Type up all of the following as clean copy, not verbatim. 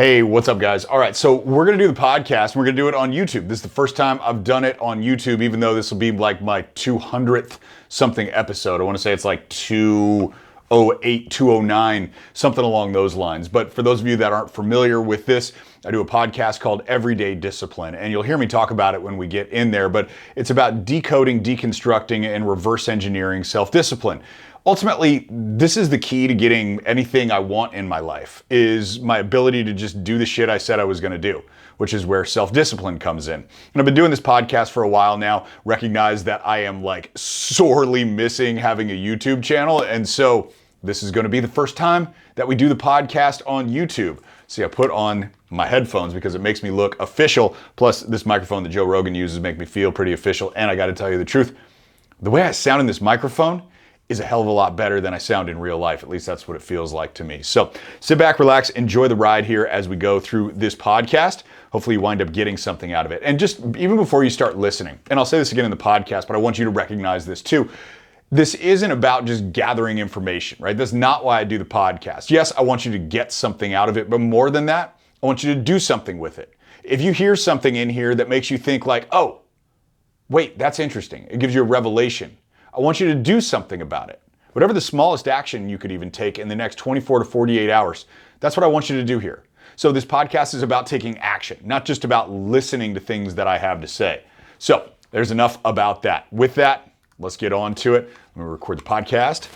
Hey, what's up, guys? All right, so we're gonna do the podcast. We're gonna do it on YouTube. This is the first time I've done it on YouTube, even though this will be like my 200th something episode. I wanna say it's like 208, 209, something along those lines. But for those of you that aren't familiar with this, I do a podcast called Everyday Discipline, and you'll hear me talk about it when we get in there, but it's about decoding, deconstructing, and reverse engineering self-discipline. Ultimately, this is the key to getting anything I want in my life, is my ability to just do the shit I said I was gonna do, which is where self-discipline comes in. And I've been doing this podcast for a while now, recognize that I am like sorely missing having a YouTube channel, and so this is gonna be the first time that we do the podcast on YouTube. See, I put on my headphones because it makes me look official, plus this microphone that Joe Rogan uses make me feel pretty official, and I gotta tell you the truth, the way I sound in this microphone is a hell of a lot better than I sound in real life. At least that's what it feels like to me. So sit back, relax, enjoy the ride here as we go through this podcast. Hopefully you wind up getting something out of it. And just even before you start listening, and I'll say this again in the podcast, but I want you to recognize this too. This isn't about just gathering information, right? That's not why I do the podcast. Yes, I want you to get something out of it, but more than that, I want you to do something with it. If you hear something in here that makes you think like, oh, wait, that's interesting. It gives you a revelation. I want you to do something about it. Whatever the smallest action you could even take in the next 24 to 48 hours, that's what I want you to do here. So this podcast is about taking action, not just about listening to things that I have to say. So there's enough about that. With that, let's get on to it. I'm gonna record the podcast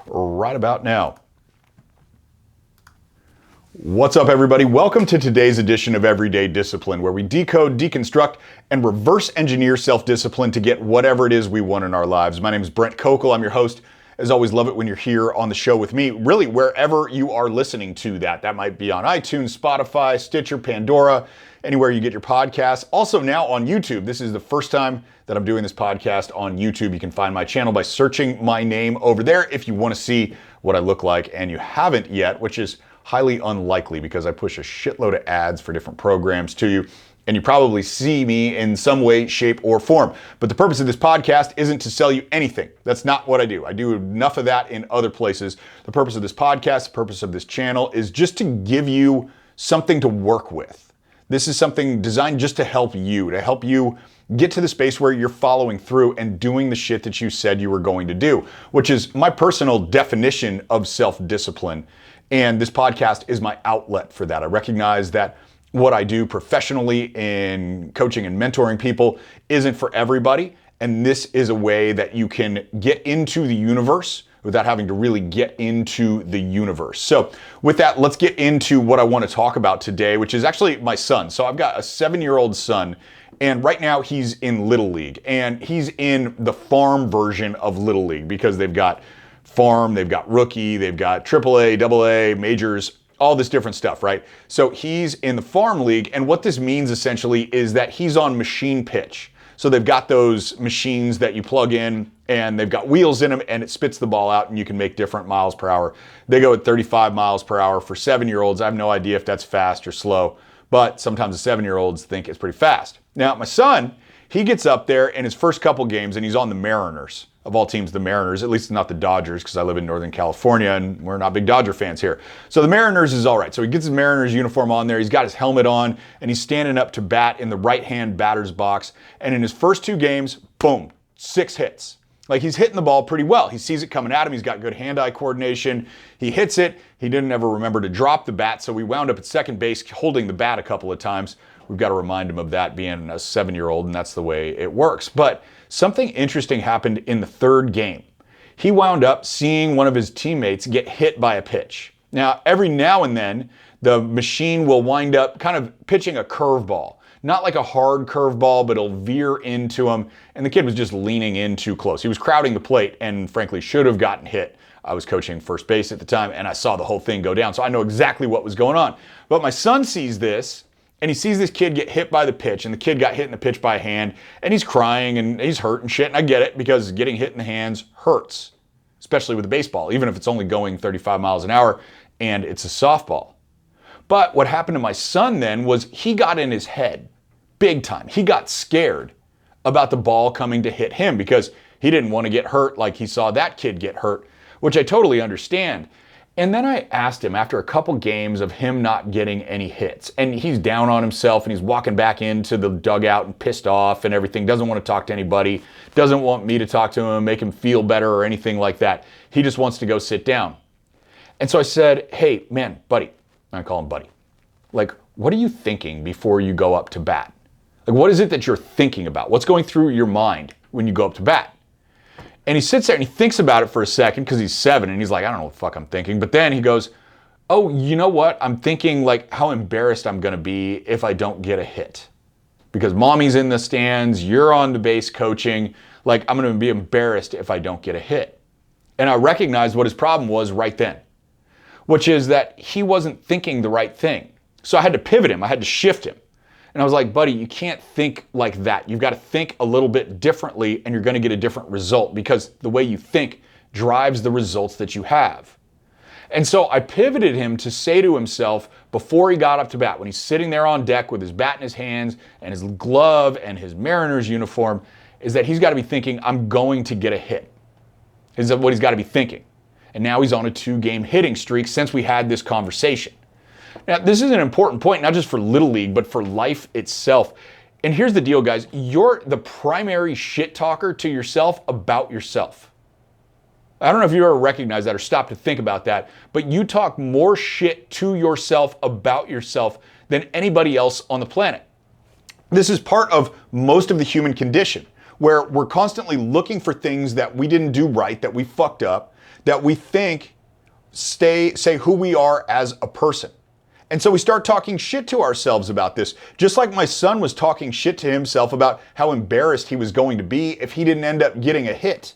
right about now. What's up, everybody? Welcome to today's edition of Everyday Discipline, where we decode, deconstruct, and reverse engineer self-discipline to get whatever it is we want in our lives. My name is Brent Kokel. I'm your host. As always, love it when you're here on the show with me, really wherever you are listening to that. That might be on iTunes, Spotify, Stitcher, Pandora, anywhere you get your podcasts. Also now on YouTube. This is the first time that I'm doing this podcast on YouTube. You can find my channel by searching my name over there if you want to see what I look like, and you haven't yet, which is highly unlikely because I push a shitload of ads for different programs to you, and you probably see me in some way, shape, or form. But the purpose of this podcast isn't to sell you anything. That's not what I do. I do enough of that in other places. The purpose of this podcast, the purpose of this channel is just to give you something to work with. This is something designed just to help you get to the space where you're following through and doing the shit that you said you were going to do, which is my personal definition of self-discipline. And this podcast is my outlet for that. I recognize that what I do professionally in coaching and mentoring people isn't for everybody. And this is a way that you can get into the universe without having to really get into the universe. So with that, let's get into what I want to talk about today, which is actually my son. So I've got a 7-year-old son, and right now he's in Little League, and he's in the farm version of Little League because they've got farm, they've got rookie, they've got AAA, AA, majors, all this different stuff, right? So he's in the farm league, and what this means essentially is that he's on machine pitch. So they've got those machines that you plug in, and they've got wheels in them, and it spits the ball out, and you can make different miles per hour. They go at 35 miles per hour for 7-year-olds. I have no idea if that's fast or slow, but sometimes the 7-year-olds think it's pretty fast. Now, my son, he gets up there in his first couple games, and he's on the Mariners. Of all teams, the Mariners, at least not the Dodgers, because I live in Northern California and we're not big Dodger fans here. So the Mariners is all right. So he gets his Mariners uniform on there, he's got his helmet on, and he's standing up to bat in the right-hand batter's box. And in his first 2 games, boom, 6 hits. Like, he's hitting the ball pretty well. He sees it coming at him, he's got good hand-eye coordination, he hits it, he didn't ever remember to drop the bat, so we wound up at second base holding the bat a couple of times. We've got to remind him of that being a 7-year-old, and that's the way it works. But something interesting happened in the 3rd game. He wound up seeing one of his teammates get hit by a pitch. Now, every now and then, the machine will wind up kind of pitching a curveball. Not like a hard curveball, but it'll veer into him, and the kid was just leaning in too close. He was crowding the plate and frankly should have gotten hit. I was coaching first base at the time, and I saw the whole thing go down, so I know exactly what was going on. But my son sees this, and he sees this kid get hit by the pitch, and the kid got hit in the pitch by a hand, and he's crying, and he's hurt and shit, and I get it, because getting hit in the hands hurts, especially with a baseball, even if it's only going 35 miles an hour, and it's a softball. But what happened to my son then was he got in his head, big time. He got scared about the ball coming to hit him, because he didn't want to get hurt like he saw that kid get hurt, which I totally understand. And then I asked him after a couple games of him not getting any hits, and he's down on himself and he's walking back into the dugout and pissed off and everything, doesn't want to talk to anybody, doesn't want me to talk to him, make him feel better or anything like that. He just wants to go sit down. And so I said, hey, man, buddy, I call him buddy, like, what are you thinking before you go up to bat? Like, what is it that you're thinking about? What's going through your mind when you go up to bat? And he sits there and he thinks about it for a second because he's 7 and he's like, I don't know what the fuck I'm thinking. But then he goes, oh, you know what? I'm thinking like how embarrassed I'm going to be if I don't get a hit. Because mommy's in the stands, you're on the base coaching. Like, I'm going to be embarrassed if I don't get a hit. And I recognized what his problem was right then, which is that he wasn't thinking the right thing. So I had to pivot him. I had to shift him. And I was like, buddy, you can't think like that. You've got to think a little bit differently and you're going to get a different result because the way you think drives the results that you have. And so I pivoted him to say to himself before he got up to bat, when he's sitting there on deck with his bat in his hands and his glove and his Mariners uniform, is that he's got to be thinking, I'm going to get a hit. Is what he's got to be thinking. And now he's on a 2-game hitting streak since we had this conversation. Now, this is an important point, not just for Little League, but for life itself. And here's the deal, guys. You're the primary shit talker to yourself about yourself. I don't know if you ever recognize that or stop to think about that, but you talk more shit to yourself about yourself than anybody else on the planet. This is part of most of the human condition, where we're constantly looking for things that we didn't do right, that we fucked up, that we think say who we are as a person. And so we start talking shit to ourselves about this, just like my son was talking shit to himself about how embarrassed he was going to be if he didn't end up getting a hit.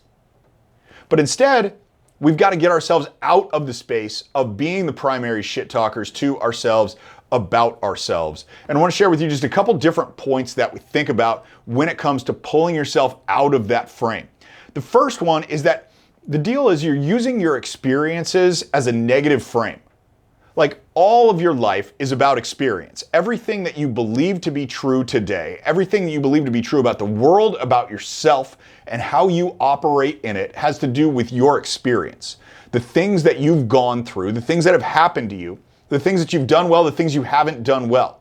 But instead, we've got to get ourselves out of the space of being the primary shit talkers to ourselves about ourselves. And I want to share with you just a couple different points that we think about when it comes to pulling yourself out of that frame. The first one is that the deal is you're using your experiences as a negative frame. Like, all of your life is about experience. Everything that you believe to be true today, everything that you believe to be true about the world, about yourself, and how you operate in it has to do with your experience. The things that you've gone through, the things that have happened to you, the things that you've done well, the things you haven't done well.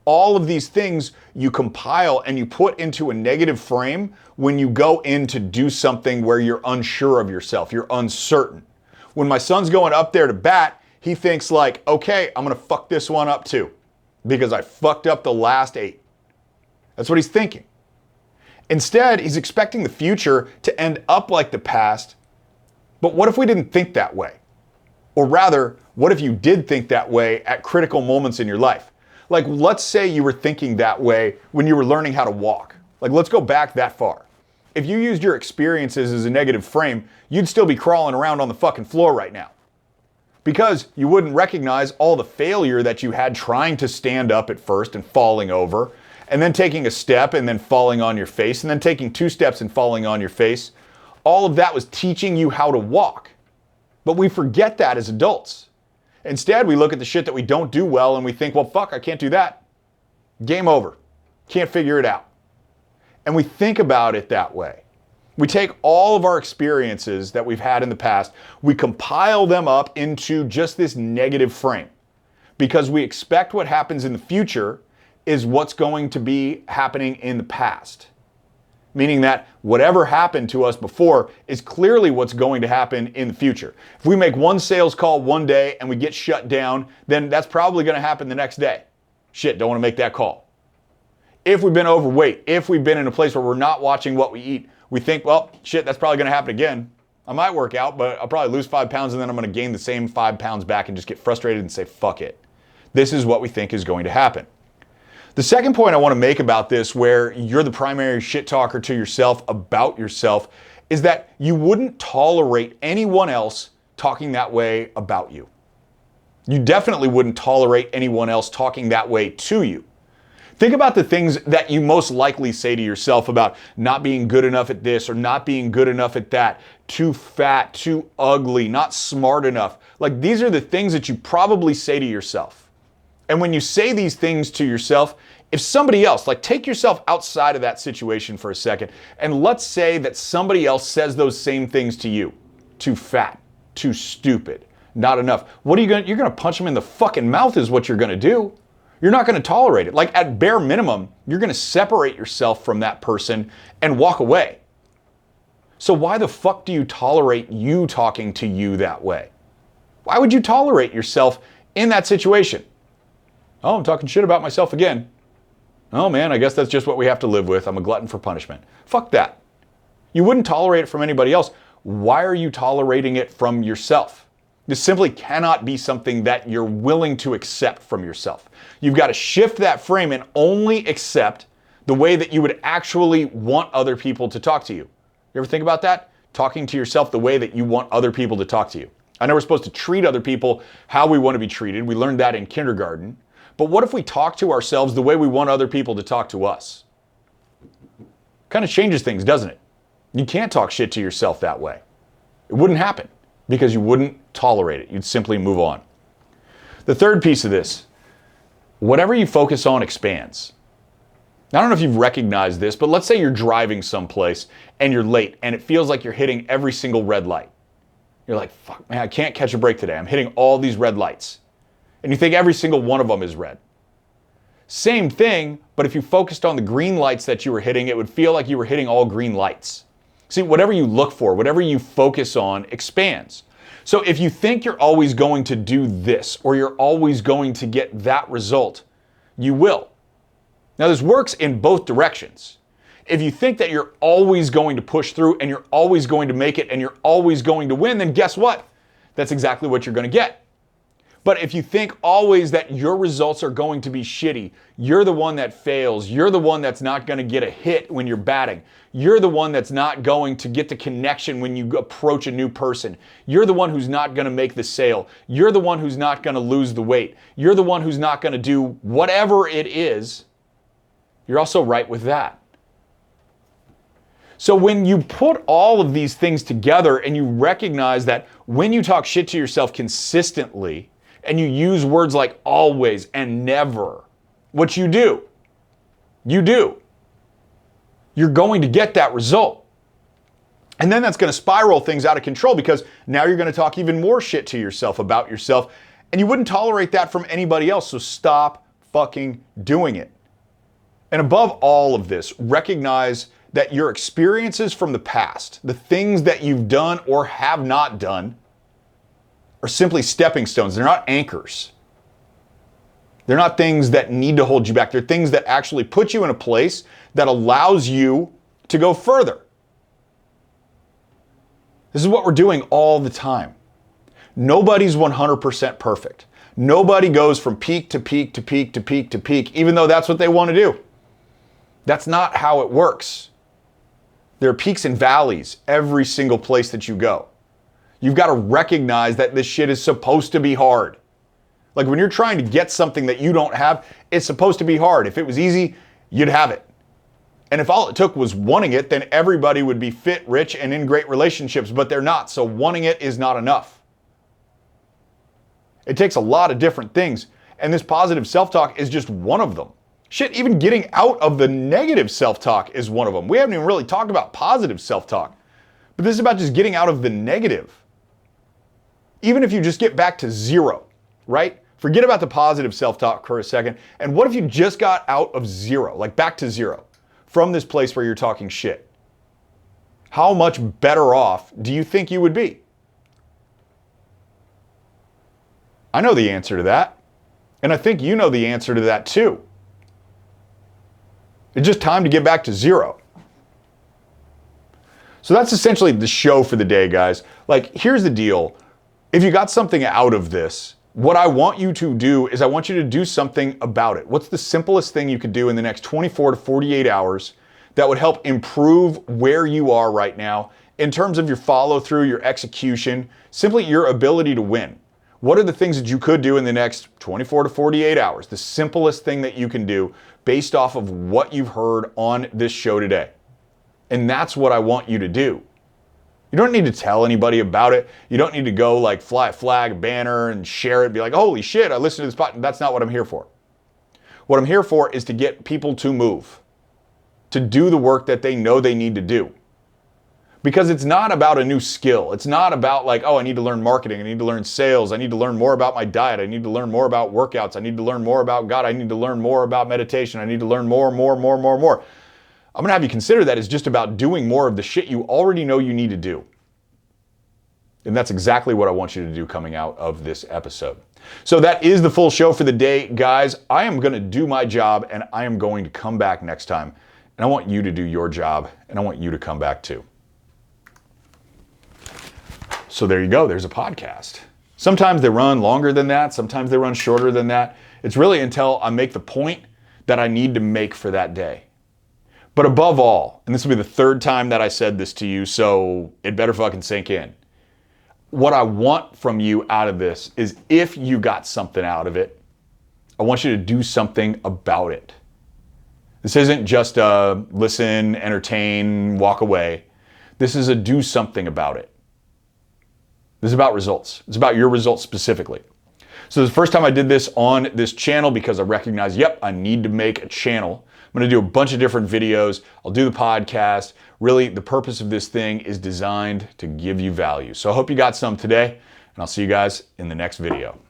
All of these things you compile and you put into a negative frame when you go in to do something where you're unsure of yourself, you're uncertain. When my son's going up there to bat, he thinks like, okay, I'm going to fuck this one up too because I fucked up the last 8. That's what he's thinking. Instead, he's expecting the future to end up like the past. But what if we didn't think that way? Or rather, what if you did think that way at critical moments in your life? Like, let's say you were thinking that way when you were learning how to walk. Like, let's go back that far. If you used your experiences as a negative frame, you'd still be crawling around on the fucking floor right now. Because you wouldn't recognize all the failure that you had trying to stand up at first and falling over, and then taking a step and then falling on your face, and then taking 2 steps and falling on your face. All of that was teaching you how to walk. But we forget that as adults. Instead, we look at the shit that we don't do well and we think, well, fuck, I can't do that. Game over. Can't figure it out. And we think about it that way. We take all of our experiences that we've had in the past, we compile them up into just this negative frame because we expect what happens in the future is what's going to be happening in the past. Meaning that whatever happened to us before is clearly what's going to happen in the future. If we make one sales call one day and we get shut down, then that's probably going to happen the next day. Shit, don't want to make that call. If we've been overweight, if we've been in a place where we're not watching what we eat, we think, well, shit, that's probably going to happen again. I might work out, but I'll probably lose 5 pounds and then I'm going to gain the same 5 pounds back and just get frustrated and say, fuck it. This is what we think is going to happen. The second point I want to make about this, where you're the primary shit talker to yourself about yourself, is that you wouldn't tolerate anyone else talking that way about you. You definitely wouldn't tolerate anyone else talking that way to you. Think about the things that you most likely say to yourself about not being good enough at this or not being good enough at that, too fat, too ugly, not smart enough. Like, these are the things that you probably say to yourself. And when you say these things to yourself, if somebody else, like, take yourself outside of that situation for a second, and let's say that somebody else says those same things to you. Too fat, too stupid, not enough. What are you going? You're going to punch them in the fucking mouth is what you're going to do. You're not going to tolerate it. Like at bare minimum, you're going to separate yourself from that person and walk away. So why the fuck do you tolerate you talking to you that way? Why would you tolerate yourself in that situation? Oh, I'm talking shit about myself again. Oh man, I guess that's just what we have to live with. I'm a glutton for punishment. Fuck that. You wouldn't tolerate it from anybody else. Why are you tolerating it from yourself? This simply cannot be something that you're willing to accept from yourself. You've got to shift that frame and only accept the way that you would actually want other people to talk to you. You ever think about that? Talking to yourself the way that you want other people to talk to you. I know we're supposed to treat other people how we want to be treated. We learned that in kindergarten. But what if we talk to ourselves the way we want other people to talk to us? Kind of changes things, doesn't it? You can't talk shit to yourself that way. It wouldn't happen because you wouldn't tolerate it. You'd simply move on. The third piece of this, whatever you focus on expands. I don't know if you've recognized this, but let's say you're driving someplace and you're late and it feels like you're hitting every single red light. You're like, fuck, man, I can't catch a break today. I'm hitting all these red lights. And you think every single one of them is red. Same thing, but if you focused on the green lights that you were hitting, it would feel like you were hitting all green lights. See, whatever you look for, whatever you focus on expands. So if you think you're always going to do this or you're always going to get that result, you will. Now this works in both directions. If you think that you're always going to push through and you're always going to make it and you're always going to win, then guess what? That's exactly what you're going to get. But if you think always that your results are going to be shitty, you're the one that fails, you're the one that's not going to get a hit when you're batting, you're the one that's not going to get the connection when you approach a new person, you're the one who's not going to make the sale, you're the one who's not going to lose the weight, you're the one who's not going to do whatever it is, you're also right with that. So when you put all of these things together and you recognize that when you talk shit to yourself consistently, and you use words like always and never, what you do, you're going to get that result. And then that's going to spiral things out of control because now you're going to talk even more shit to yourself about yourself, and you wouldn't tolerate that from anybody else, so stop fucking doing it. And above all of this, recognize that your experiences from the past, the things that you've done or have not done, are simply stepping stones. They're not anchors. They're not things that need to hold you back. They're things that actually put you in a place that allows you to go further. This is what we're doing all the time. Nobody's 100% perfect. Nobody goes from peak to peak to peak to peak to peak, even though that's what they want to do. That's not how it works. There are peaks and valleys every single place that you go. You've got to recognize that this shit is supposed to be hard. Like when you're trying to get something that you don't have, it's supposed to be hard. If it was easy, you'd have it. And if all it took was wanting it, then everybody would be fit, rich, and in great relationships, but they're not. So wanting it is not enough. It takes a lot of different things, and this positive self-talk is just one of them. Shit, even getting out of the negative self-talk is one of them. We haven't even really talked about positive self-talk, but this is about just getting out of the negative. Even if you just get back to zero, right? Forget about the positive self-talk for a second. And what if you just got out of zero, like back to zero, from this place where you're talking shit? How much better off do you think you would be? I know the answer to that. And I think you know the answer to that too. It's just time to get back to zero. So that's essentially the show for the day, guys. Like, here's the deal. If you got something out of this, what I want you to do is I want you to do something about it. What's the simplest thing you could do in the next 24 to 48 hours that would help improve where you are right now in terms of your follow through, your execution, simply your ability to win? What are the things that you could do in the next 24 to 48 hours? The simplest thing that you can do based off of what you've heard on this show today. And that's what I want you to do. You don't need to tell anybody about it. You don't need to go like fly a flag, banner, and share it. Be like, holy shit, I listened to this podcast. That's not what I'm here for. What I'm here for is to get people to move, to do the work that they know they need to do. Because it's not about a new skill. It's not about like, oh, I need to learn marketing. I need to learn sales. I need to learn more about my diet. I need to learn more about workouts. I need to learn more about God. I need to learn more about meditation. I need to learn more. I'm going to have you consider that as just about doing more of the shit you already know you need to do. And that's exactly what I want you to do coming out of this episode. So that is the full show for the day, guys. I am going to do my job and I am going to come back next time. And I want you to do your job and I want you to come back too. So there you go. There's a podcast. Sometimes they run longer than that. Sometimes they run shorter than that. It's really until I make the point that I need to make for that day. But above all, and this will be the third time that I said this to you, so it better fucking sink in. What I want from you out of this is if you got something out of it, I want you to do something about it. This isn't just a listen, entertain, walk away. This is a do something about it. This is about results. It's about your results specifically. So this is the first time I did this on this channel because I recognized, yep, I need to make a channel. I'm going to do a bunch of different videos. I'll do the podcast. Really, the purpose of this thing is designed to give you value. So I hope you got some today, and I'll see you guys in the next video.